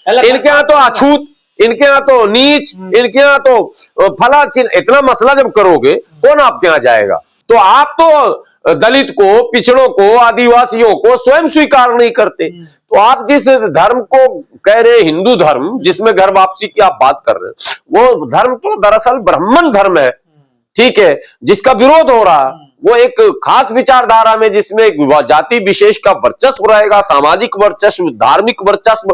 इनके यहाँ तो अछूत, इनके यहाँ तो नीच, इनके यहाँ तो फला चिन्ह, इतना मसला जब करोगे कौन आपके यहाँ जाएगा? तो आप तो दलित को, पिछड़ों को, आदिवासियों को स्वयं स्वीकार नहीं करते। तो आप जिस धर्म को कह रहे हिंदू धर्म, जिसमें घर वापसी की आप बात कर रहे हैं, वो धर्म तो दरअसल ब्राह्मण धर्म है, ठीक है, जिसका विरोध हो रहा। वो एक खास विचारधारा में जिसमें जाति विशेष का वर्चस्व रहेगा, सामाजिक वर्चस्व, धार्मिक वर्चस्व,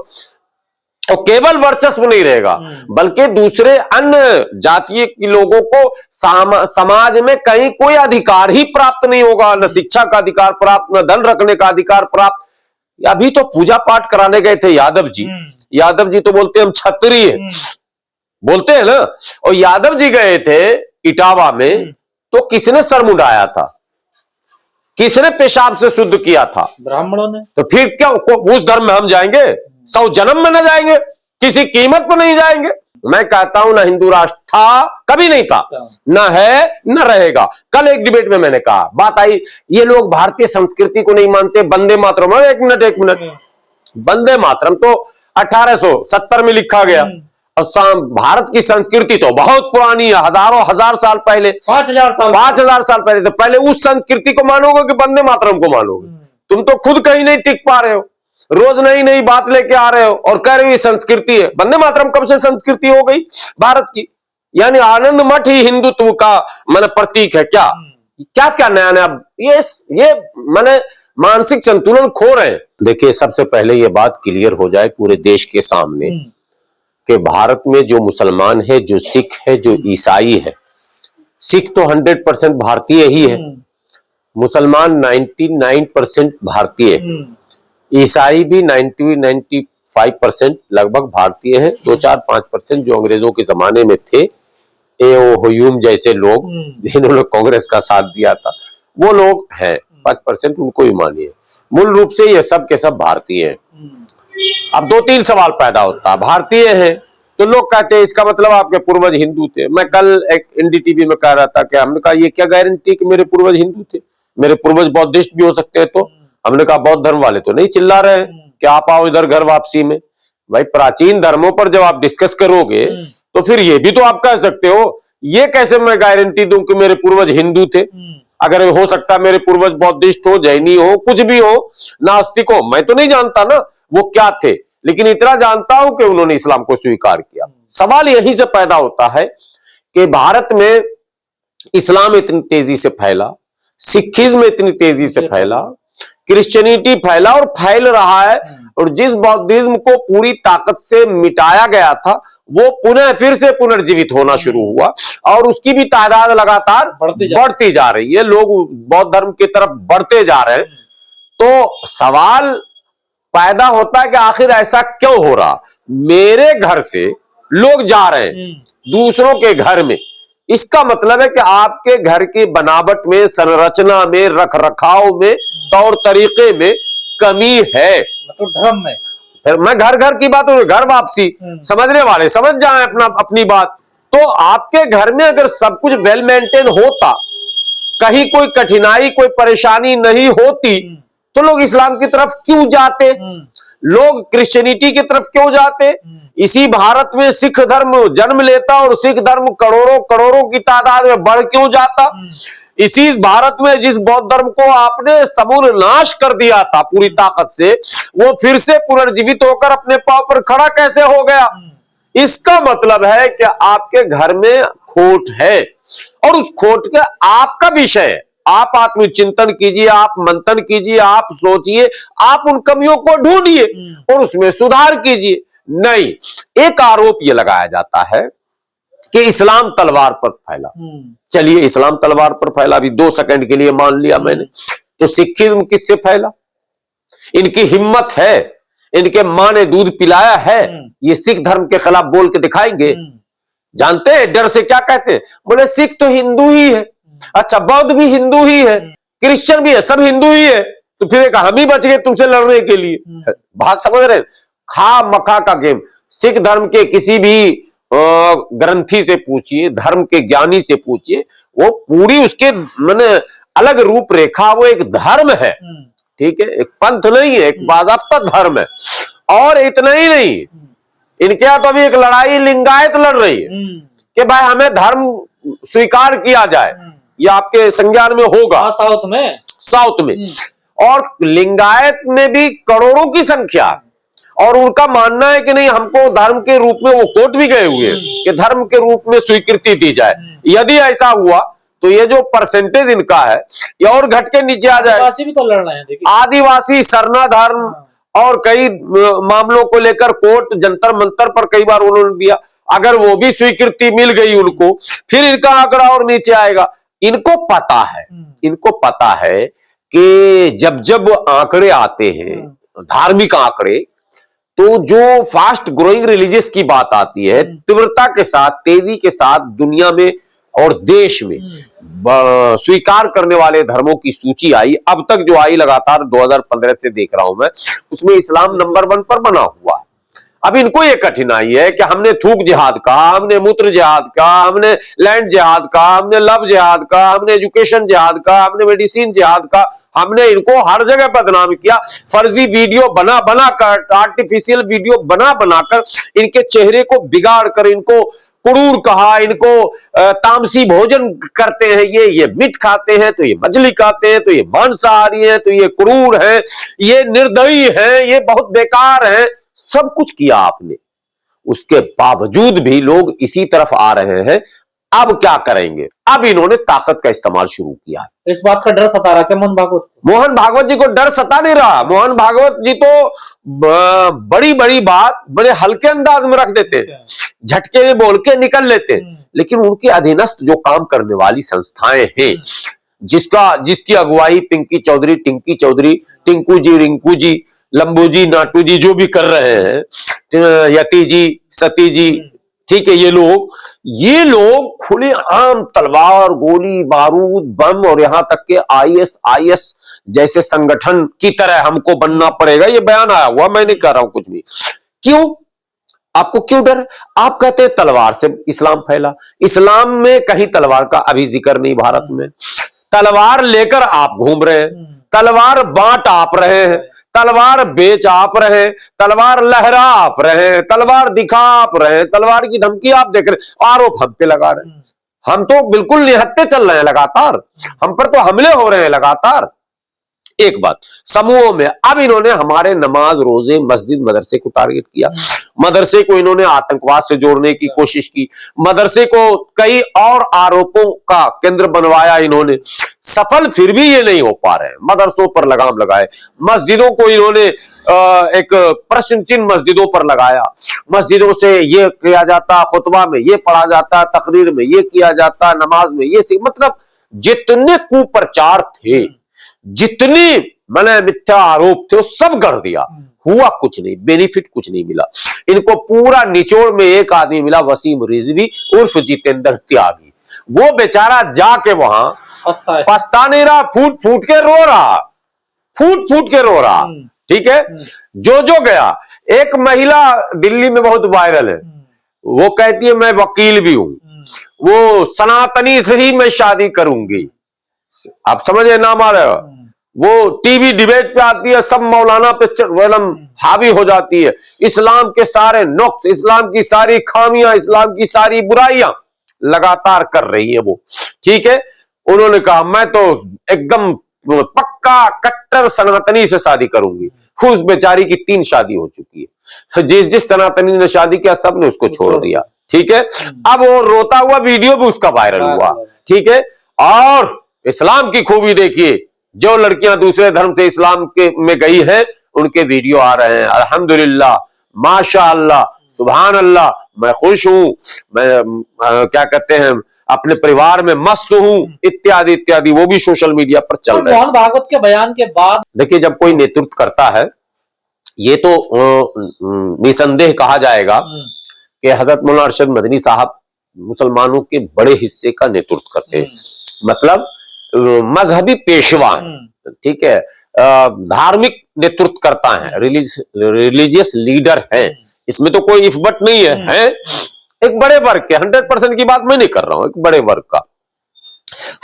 और केवल वर्चस्व नहीं रहेगा बल्कि दूसरे अन्य जातीय के लोगों को समाज में कहीं कोई अधिकार ही प्राप्त नहीं होगा, न शिक्षा का अधिकार प्राप्त, न धन रखने का अधिकार प्राप्त। अभी तो पूजा पाठ कराने गए थे यादव जी, यादव जी तो बोलते हम क्षत्रिय बोलते हैं ना, और यादव जी गए थे इटावा में, तो किसने सर मुंडाया था? किसने पेशाब से शुद्ध किया था? ब्राह्मणों ने। तो फिर क्या उस धर्म में हम जाएंगे? 100 जन्म में न जाएंगे, किसी कीमत पर नहीं जाएंगे। मैं कहता हूं ना हिंदू राष्ट्र था, कभी नहीं था, न है न रहेगा। कल एक डिबेट में मैंने कहा, बात आई, ये लोग भारतीय संस्कृति को नहीं मानते, वंदे मातरम। एक मिनट, वंदे मातरम तो 1870 में लिखा गया, और भारत की संस्कृति तो बहुत पुरानी है, हजार साल पहले, 5000 साल पहले। तो पहले उस संस्कृति को मानोगे कि वंदे मातरम को मानोगे? तुम तो खुद कहीं नहीं टिक पा रहे हो, रोज नई नई बात लेके आ रहे हो और कह रहे हो ये संस्कृति है। वंदे मातरम कब से संस्कृति हो गई भारत की? यानी आनंद मठ ही हिंदुत्व का माने प्रतीक है क्या? क्या क्या नया नया ये माने मानसिक संतुलन खो रहे हैं। देखिए, सबसे पहले ये बात क्लियर हो जाए पूरे देश के सामने कि भारत में जो मुसलमान है, जो सिख है, जो ईसाई है, सिख तो 100% भारतीय ही है, मुसलमान 99% भारतीय है, ईसाई भी 95% लगभग भारतीय हैं। 2-4-5% जो अंग्रेजों के जमाने में थे, ह्यूम जैसे लोग जिन्होंने कांग्रेस का साथ दिया था, वो लोग हैं 5%, उनको भी मानिए। मूल रूप से ये सब के सब भारतीय हैं। अब 2-3 सवाल पैदा होता है, भारतीय हैं तो लोग कहते हैं इसका मतलब आपके पूर्वज हिंदू थे। मैं कल एक एनडीटीवी में कह रहा था कि हमने कहा ये क्या गारंटी कि मेरे पूर्वज हिंदू थे, मेरे पूर्वज बौद्धिस्ट भी हो सकते हैं। तो हमने कहा बौद्ध धर्म वाले तो नहीं चिल्ला रहे हैं कि आप आओ इधर घर वापसी में। भाई, प्राचीन धर्मों पर जब आप डिस्कस करोगे तो फिर ये भी तो आप कह सकते हो, ये कैसे मैं गारंटी दूं कि मेरे पूर्वज हिंदू थे? अगर हो सकता मेरे पूर्वज बौद्धिस्ट हो, जैनी हो, कुछ भी हो, नास्तिक हो, मैं तो नहीं जानता ना वो क्या थे, लेकिन इतना जानता हूं कि उन्होंने इस्लाम को स्वीकार किया। सवाल यहीं से पैदा होता है कि भारत में इस्लाम इतनी तेजी से फैला, सिखिज्म इतनी तेजी से फैला, क्रिश्चियनिटी फैला और फैल रहा है, और जिस बौद्धिज्म को पूरी ताकत से मिटाया गया था वो पुनः फिर से पुनर्जीवित होना शुरू हुआ, और उसकी भी तादाद लगातार बढ़ती जा रही है। लोग बौद्ध धर्म की तरफ बढ़ते जा रहे हैं। तो सवाल पैदा होता है कि आखिर ऐसा क्यों हो रहा? मेरे घर से लोग जा रहे हैं दूसरों के घर में, इसका मतलब है कि आपके घर की बनावट में, संरचना में, रख रखाव में, तौर तरीके में कमी है। मतलब धर्म में। फिर मैं घर घर की बात, घर वापसी समझने वाले समझ जाएं अपनी बात। तो आपके घर में अगर सब कुछ वेल मेंटेन होता, कहीं कोई कठिनाई, कोई परेशानी नहीं होती, तो लोग इस्लाम की तरफ क्यों जाते? लोग क्रिश्चियनिटी की तरफ क्यों जाते? इसी भारत में सिख धर्म जन्म लेता और सिख धर्म करोड़ों की तादाद में बढ़ क्यों जाता? इसी भारत में जिस बौद्ध धर्म को आपने समूल नाश कर दिया था पूरी ताकत से, वो फिर से पुनर्जीवित होकर अपने पांव पर खड़ा कैसे हो गया? इसका मतलब है कि आपके घर में खोट है, और उस खोट के आपका विषय है। आप आत्मचिंतन कीजिए, आप मंथन कीजिए, आप सोचिए, आप उन कमियों को ढूंढिए और उसमें सुधार कीजिए। नहीं, एक आरोप यह लगाया जाता है कि इस्लाम तलवार पर फैला। चलिए, इस्लाम तलवार पर फैला, अभी 2 सेकंड के लिए मान लिया मैंने, तो सिखिज्म किससे फैला? इनकी हिम्मत है, इनके मां ने दूध पिलाया है, ये सिख धर्म के खिलाफ बोल के दिखाएंगे। जानते हैं डर से क्या कहते हैं? बोले सिख तो हिंदू ही है। अच्छा, बौद्ध भी हिंदू ही है, क्रिश्चियन भी है, सब हिंदू ही है, तो फिर एक हम ही बच गए तुमसे लड़ने के लिए। बात समझ रहे? खा मखा का गेम। सिख धर्म के किसी भी ग्रंथी से पूछिए, धर्म के ज्ञानी से पूछिए, वो पूरी उसके माने अलग रूपरेखा, वो एक धर्म है, ठीक है, एक पंथ नहीं है, एक बाज़ाब्ता धर्म है। और इतना ही नहीं, इनके यहाँ तो अभी एक लड़ाई लिंगायत लड़ रही है कि भाई हमें धर्म स्वीकार किया जाए, ये आपके संज्ञान में होगा। साउथ में और लिंगायत में भी करोड़ों की संख्या, और उनका मानना है कि नहीं हमको धर्म के रूप में, वो कोर्ट भी गए हुए कि धर्म के रूप में स्वीकृति दी जाए। यदि ऐसा हुआ तो ये जो परसेंटेज इनका है ये और घट के नीचे आ जाए। आदिवासी भी तो लड़ रहे हैं, देखिए आदिवासी, सरना धर्म और कई मामलों को लेकर कोर्ट जंतर मंतर पर कई बार उन्होंने दिया। अगर वो भी स्वीकृति मिल गई उनको, फिर इनका आंकड़ा और नीचे आएगा। इनको पता है कि जब जब आंकड़े आते हैं धार्मिक आंकड़े, तो जो फास्ट ग्रोइंग रिलीजियस की बात आती है, तीव्रता के साथ, तेजी के साथ दुनिया में और देश में स्वीकार करने वाले धर्मों की सूची आई। अब तक जो आई लगातार 2015 से देख रहा हूं मैं, उसमें इस्लाम नंबर 1 पर बना हुआ है। अब इनको ये कठिनाई है कि हमने थूक जिहाद कहा, हमने मूत्र जिहाद कहा, हमने लैंड जिहाद कहा, हमने लव जिहाद कहा, हमने एजुकेशन जिहाद कहा, हमने मेडिसिन जिहाद कहा, हमने इनको हर जगह बदनाम किया। फर्जी वीडियो बना कर, आर्टिफिशियल वीडियो बना कर इनके चेहरे को बिगाड़ कर इनको क्रूर कहा, इनको तामसी भोजन करते हैं, ये मीट खाते हैं, तो ये मछली खाते हैं, तो ये मांसाहारी हैं, तो ये क्रूर हैं, ये निर्दयी हैं, ये बहुत बेकार हैं। सब कुछ किया आपने, उसके बावजूद भी लोग इसी तरफ आ रहे हैं। अब क्या करेंगे? अब इन्होंने ताकत का इस्तेमाल शुरू किया। इस बात का डर सता रहा है मोहन भागवत को? मोहन भागवत जी को डर सता नहीं रहा। मोहन भागवत जी तो बड़ी बड़ी बात बड़े हल्के अंदाज में रख देते हैं, झटके में बोल के निकल लेते हैं। लेकिन उनके अधीनस्थ जो काम करने वाली संस्थाएं हैं, जिसकी अगुवाई पिंकी चौधरी, टिंकी चौधरी, टिंकू जी, रिंकू जी, लंबू जी, नाटू जी जो भी कर रहे हैं, यति जी, सती जी, ठीक है, ये लोग खुले आम तलवार, गोली बारूद, बम और यहां तक के IS जैसे संगठन की तरह हमको बनना पड़ेगा। ये बयान आया हुआ, मैं नहीं कह रहा हूं कुछ भी। क्यों? आपको क्यों डर? आप कहते हैं तलवार से इस्लाम फैला। इस्लाम में कहीं तलवार का अभी जिक्र नहीं भारत में। तलवार लेकर आप घूम रहे हैं, तलवार बांट आप रहे हैं, तलवार बेच आप रहे, तलवार लहरा आप रहे, तलवार दिखा आप रहे, तलवार की धमकी आप देख रहे, आरोप हम पे लगा रहे हैं। हम तो बिल्कुल निहत्थे चल रहे हैं लगातार, हम पर तो हमले हो रहे हैं लगातार। एक बात, समूहों में अब इन्होंने हमारे नमाज, रोजे, मस्जिद, मदरसे को टारगेट किया। मदरसे को इन्होंने आतंकवाद से जोड़ने की कोशिश की। मदरसे को कई और आरोपों का केंद्र बनवाया इन्होंने, सफल फिर भी ये नहीं हो पा रहे हैं। मदरसों पर लगाम लगाए, मस्जिदों को इन्होंने एक प्रश्न चिन्ह मस्जिदों पर लगाया। मस्जिदों से ये किया जाता, खुतबा में ये पढ़ा जाता, तकरीर में ये किया जाता, नमाज में ये, मतलब जितने कुप्रचार थे, जितनी मिथ्या आरोप थे, वो सब कर दिया। हुआ कुछ नहीं, बेनिफिट कुछ नहीं मिला इनको। पूरा निचोड़ में एक आदमी मिला, वसीम रिजवी उर्फ जितेंद्र त्यागी। वो बेचारा जाके वहां पछता नहीं रहा, फूट फूट के रो रहा, ठीक है। जो गया, एक महिला दिल्ली में बहुत वायरल है, वो कहती है मैं वकील भी हूं, वो सनातनी से ही मैं शादी करूंगी। आप समझे ना हमारा, वो टीवी डिबेट पे आती है, सब मौलाना पे हावी हो जाती है। इस्लाम के सारे नुक्स, इस्लाम की सारी खामियां, इस्लाम की सारी बुराइयां लगातार कर रही है वो, ठीक है। उन्होंने कहा मैं तो एकदम पक्का कट्टर सनातनी से शादी करूंगी। उस बेचारी की 3 शादी हो चुकी है। जिस सनातनी ने शादी किया सब ने उसको छोड़ दिया, ठीक है। अब वो रोता हुआ वीडियो भी उसका वायरल हुआ, ठीक है। और इस्लाम की खूबी देखिए, जो लड़कियां दूसरे धर्म से इस्लाम के में गई हैं, उनके वीडियो आ रहे हैं। अल्हम्दुलिल्लाह, माशाअल्लाह, सुभान अल्लाह, मैं खुश हूं, मैं क्या कहते हैं, अपने परिवार में मस्त हूं, इत्यादि इत्यादि, वो भी सोशल मीडिया पर चल रहे हैं। मोहन भागवत के बयान के बाद देखिए, जब कोई नेतृत्व करता है, ये तो निसंदेह कहा जाएगा कि हजरत मौलाना अरशद मदनी साहब मुसलमानों के बड़े हिस्से का नेतृत्व करते हैं, मतलब मजहबी पेशवा हैं, ठीक है, धार्मिक नेतृत्व करता है, रिलीजियस लीडर है, इसमें तो कोई इफ बट नहीं है। एक बड़े वर्ग के, 100% की बात मैं नहीं कर रहा हूं, एक बड़े वर्ग का,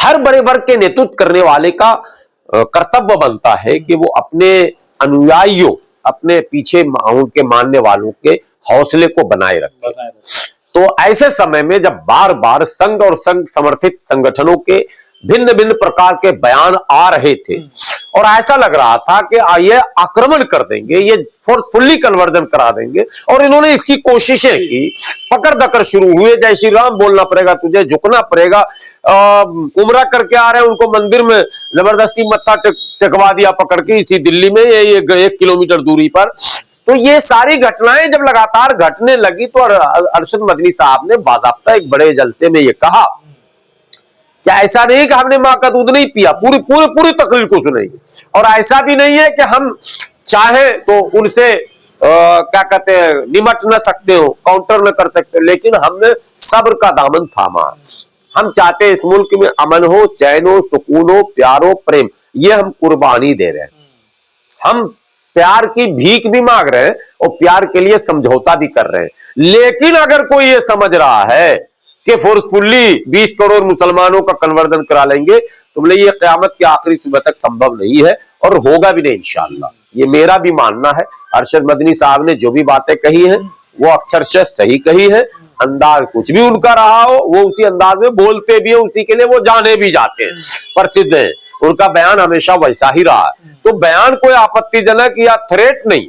हर बड़े वर्ग के नेतृत्व करने वाले का कर्तव्य बनता है कि वो अपने अनुयायियों, अपने पीछे उनके मानने वालों के हौसले को बनाए रखें। तो ऐसे समय में जब बार बार संघ और संघ समर्थित संगठनों के भिन्न भिन्न प्रकार के बयान आ रहे थे और ऐसा लग रहा था कि ये आक्रमण कर देंगे, ये फोर्सफुली कन्वर्जन करा देंगे, और इन्होंने इसकी कोशिशें की, पकड़ दकड़ शुरू हुए, जय श्री राम बोलना पड़ेगा, तुझे झुकना पड़ेगा, उमरा करके आ रहे हैं उनको मंदिर में जबरदस्ती मत्था टेकवा दिया पकड़ के इसी दिल्ली में, ये 1 किलोमीटर दूरी पर। तो ये सारी घटनाएं जब लगातार घटने लगी तो अरशद मदनी साहब ने बाज़ाब्ता एक बड़े जलसे में ये कहा कि ऐसा नहीं कि हमने मां का दूध नहीं पिया, पूरी तकरीर को सुनेंगे, और ऐसा भी नहीं है कि हम चाहे तो उनसे क्या कहते हैं निमट न सकते हो, काउंटर न कर सकते, लेकिन हमने सब्र का दामन थामा। हम चाहते हैं इस मुल्क में अमन हो, चैन हो, सुकून हो, प्यार हो, प्रेम, ये हम कुर्बानी दे रहे हैं। हम प्यार की भीख भी मांग रहे हैं और प्यार के लिए समझौता भी कर रहे हैं। लेकिन अगर कोई ये समझ रहा है कि फोर्सफुली 20 करोड़ मुसलमानों का कन्वर्जन करा लेंगे, तो बोले ये क़यामत के आखिरी सुबह तक संभव नहीं है और होगा भी नहीं इंशाअल्लाह। ये मेरा भी मानना है। अरशद मदनी साहब ने जो भी बातें कही हैं वो अक्षरशः सही कही है। अंदाज कुछ भी उनका रहा हो, वो उसी अंदाज में बोलते भी है, उसी के लिए वो जाने भी जाते हैं, प्रसिद्ध है। उनका बयान हमेशा वैसा ही रहा है। तो बयान कोई आपत्तिजनक या थ्रेट नहीं,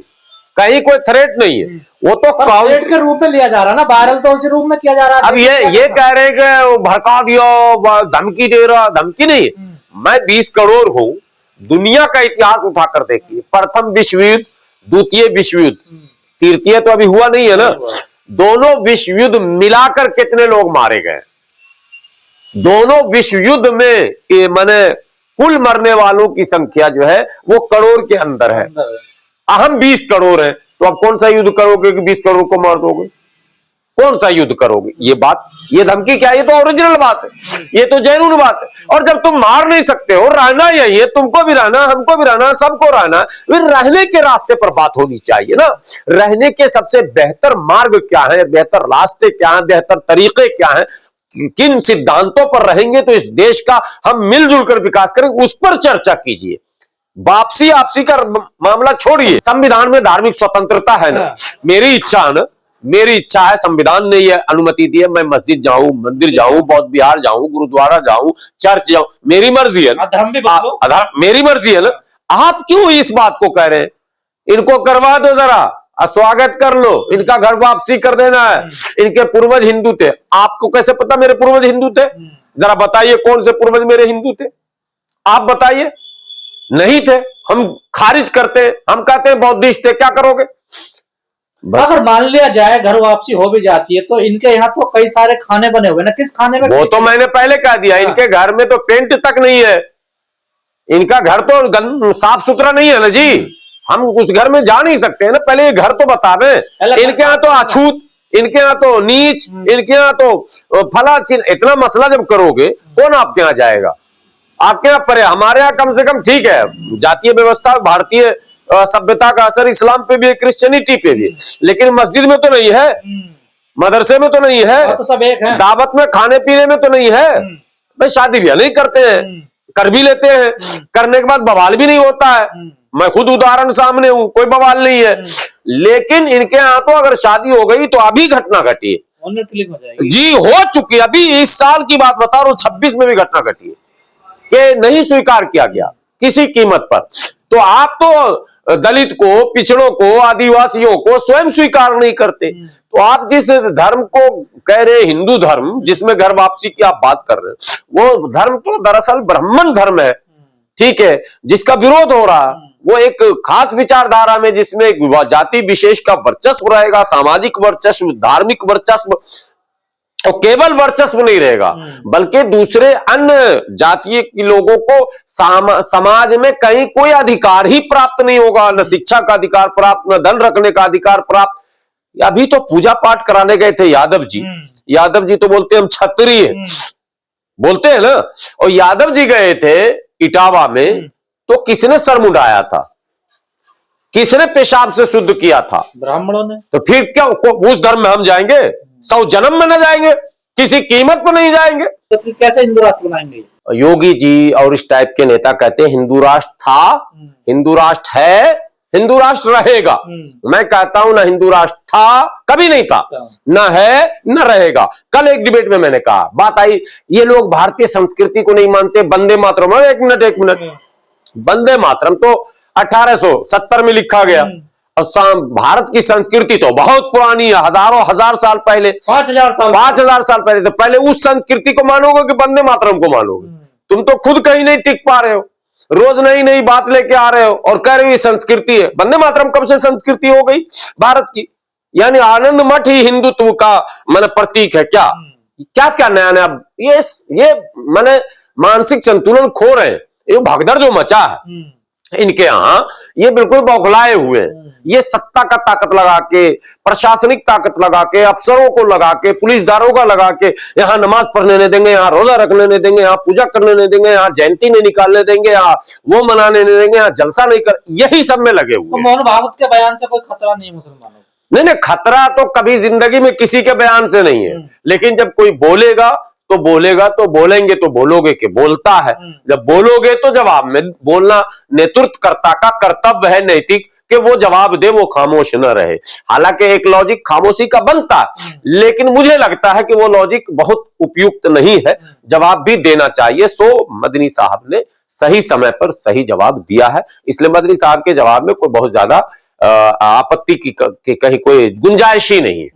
कहीं कोई थ्रेट नहीं है, वो तो थ्रेट के रूप में लिया जा रहा है ना, वायरल तो उसी रूप में किया जा रहा है। अब ये कह रहे हैं कि भड़का दिया, धमकी दे रहा, धमकी नहीं है। मैं 20 करोड़ हूं, दुनिया का इतिहास उठाकर देखिए, प्रथम विश्व युद्ध, द्वितीय विश्व युद्ध, तृतीय तो अभी हुआ नहीं है ना, दोनों विश्व युद्ध मिलाकर कितने लोग मारे गए? दोनों विश्व युद्ध में माने कुल मरने वालों की संख्या जो है वो करोड़ के अंदर है। हम 20 करोड़ हैं, तो अब कौन सा युद्ध करोगे कि 20 करोड़ को मार दोगे? कौन सा युद्ध करोगे? ये बात, ये धमकी क्या है? ये तो ओरिजिनल बात है, ये तो जेन्युइन बात है। और जब तुम मार नहीं सकते हो, रहना यही है, तुमको भी रहना, हमको भी रहना, सबको रहना, फिर रहने के रास्ते पर बात होनी चाहिए ना। रहने के सबसे बेहतर मार्ग क्या है, बेहतर रास्ते क्या है, बेहतर तरीके क्या है, किन सिद्धांतों पर रहेंगे तो इस देश का हम मिलजुल कर विकास करेंगे, उस पर चर्चा कीजिए। वापसी आपसी का मामला छोड़िए। संविधान में धार्मिक स्वतंत्रता है ना, मेरी इच्छा है ना, मेरी इच्छा है, संविधान ने यह अनुमति दी है, मैं मस्जिद जाऊं, मंदिर जाऊं, बौद्ध विहार जाऊं, गुरुद्वारा जाऊं, चर्च जाऊं, मेरी मर्जी है ना, मेरी मर्जी है ना। आप क्यों इस बात को कह रहे हैं? इनको करवा दो जरा, स्वागत कर लो, इनका घर वापसी कर देना है। इनके पूर्वज हिंदू थे, आपको कैसे पता मेरे पूर्वज हिंदू थे? जरा बताइए कौन से पूर्वज मेरे हिंदू थे, आप बताइए। नहीं थे, हम खारिज करते हैं, हम कहते हैं बौद्धिस्ट थे, क्या करोगे? अगर मान लिया जाए घर वापसी हो भी जाती है तो इनके यहाँ तो कई सारे खाने बने हुए ना, किस खाने में? वो तो मैंने पहले कह दिया, इनके घर में तो टेंट तक नहीं है, इनका घर तो साफ सुथरा नहीं है ना जी, हम उस घर में जा नहीं सकते हैं ना। पहले ये घर तो बता दें। इनके यहाँ तो अछूत, इनके यहाँ तो नीच, इनके यहाँ तो फला चिन्ह, इतना मसला जब करोगे कौन आपके यहाँ जाएगा? आपके यहाँ पर, हमारे यहाँ कम से कम ठीक है, जातीय व्यवस्था, भारतीय सभ्यता का असर इस्लाम पे भी है, क्रिश्चियनिटी पे भी, लेकिन मस्जिद में तो नहीं है, मदरसे में तो नहीं है, तो सब एक है, दावत में, खाने पीने में तो नहीं है। भाई शादी ब्याह नहीं करते हैं, कर भी लेते हैं, करने के बाद बवाल भी नहीं होता है। मैं खुद उदाहरण सामने हूं, कोई बवाल नहीं है। लेकिन इनके यहाँ तो अगर शादी हो गई तो अभी घटना घटी है जी, हो चुकी है। अभी इस साल की बात बता रहा हूं, 26 में भी घटना घटी है कि नहीं स्वीकार किया गया किसी कीमत पर। तो आप तो दलित को, पिछड़ों को, आदिवासियों को स्वयं स्वीकार नहीं करते। तो आप जिस धर्म को कह रहे हिंदू धर्म, जिसमें घर वापसी की आप बात कर रहे हैं, वो धर्म तो दरअसल ब्राह्मण धर्म है, ठीक है, जिसका विरोध हो रहा। वो एक खास विचारधारा में जिसमें जाति विशेष का वर्चस्व रहेगा, सामाजिक वर्चस्व, धार्मिक वर्चस्व, और केवल वर्चस्व नहीं रहेगा बल्कि दूसरे अन्य जातीय के लोगों को समाज में कहीं कोई अधिकार ही प्राप्त नहीं होगा, न शिक्षा का अधिकार प्राप्त, न धन रखने का अधिकार प्राप्त। अभी तो पूजा पाठ कराने गए थे यादव जी, यादव जी तो बोलते हम क्षत्रिय बोलते हैं ना, और यादव जी गए थे इटावा में, तो किसने सर मुंडाया था, किसने पेशाब से शुद्ध किया था? ब्राह्मणों ने। तो फिर क्या उस धर्म में हम जाएंगे? 100 जन्म में न जाएंगे, किसी कीमत पर नहीं जाएंगे। तो फिर कैसे हिंदू राष्ट्र बनाएंगे? योगी जी और इस टाइप के नेता कहते हैं हिंदू राष्ट्र था, हिंदू राष्ट्र है, हिंदू राष्ट्र रहेगा। मैं कहता हूं ना हिंदू राष्ट्र था, कभी नहीं था, ना है न रहेगा। कल एक डिबेट में मैंने कहा, बात आई, ये लोग भारतीय संस्कृति को नहीं मानते, वंदे मातरम। एक मिनट, वंदे मातरम तो 1870 में लिखा गया और भारत की संस्कृति तो बहुत पुरानी है, हजार साल पहले, 5000 साल पहले। तो पहले उस संस्कृति को मानोगे कि वंदे मातरम को मानोगे? तुम तो खुद कहीं नहीं टिक पा रहे हो, रोज नई नई बात लेके आ रहे हो और कह रहे हो ये संस्कृति है। वंदे मातरम कब से संस्कृति हो गई भारत की? यानी आनंद मठ ही हिंदुत्व का मन प्रतीक है क्या? क्या क्या नया नया ये माने मानसिक संतुलन खो रहे हैं। ये भगदड़ जो मचा है इनके यहां, ये बिल्कुल बौखलाए हुए हैं। ये सत्ता का ताकत लगा के, प्रशासनिक ताकत लगा के, अफसरों को लगा के, पुलिस दारोगा लगा के, यहाँ नमाज पढ़ने नहीं देंगे, यहाँ रोजा रखने नहीं देंगे, यहाँ पूजा करने नहीं देंगे, यहाँ जयंती नहीं निकालने देंगे, यहाँ वो मनाने नहीं देंगे, यहाँ जलसा नहीं कर, यही सब में लगे हुए। तो मोहन भागवत के बयान से कोई खतरा नहीं है मुसलमानों को? नहीं, खतरा तो कभी जिंदगी में किसी के बयान से नहीं है, लेकिन जब कोई बोलेगा तो बोलेंगे तो बोलोगे कि बोलता है। जब बोलोगे तो जवाब में बोलना नेतृत्वकर्ता का कर्तव्य है नैतिक, कि वो जवाब दे, वो खामोश न रहे। हालांकि एक लॉजिक खामोशी का बनता है, लेकिन मुझे लगता है कि वो लॉजिक बहुत उपयुक्त नहीं है, जवाब भी देना चाहिए। सो मदनी साहब ने सही समय पर सही जवाब दिया है, इसलिए मदनी साहब के जवाब में कोई बहुत ज्यादा आपत्ति की कहीं कोई गुंजाइश ही नहीं है।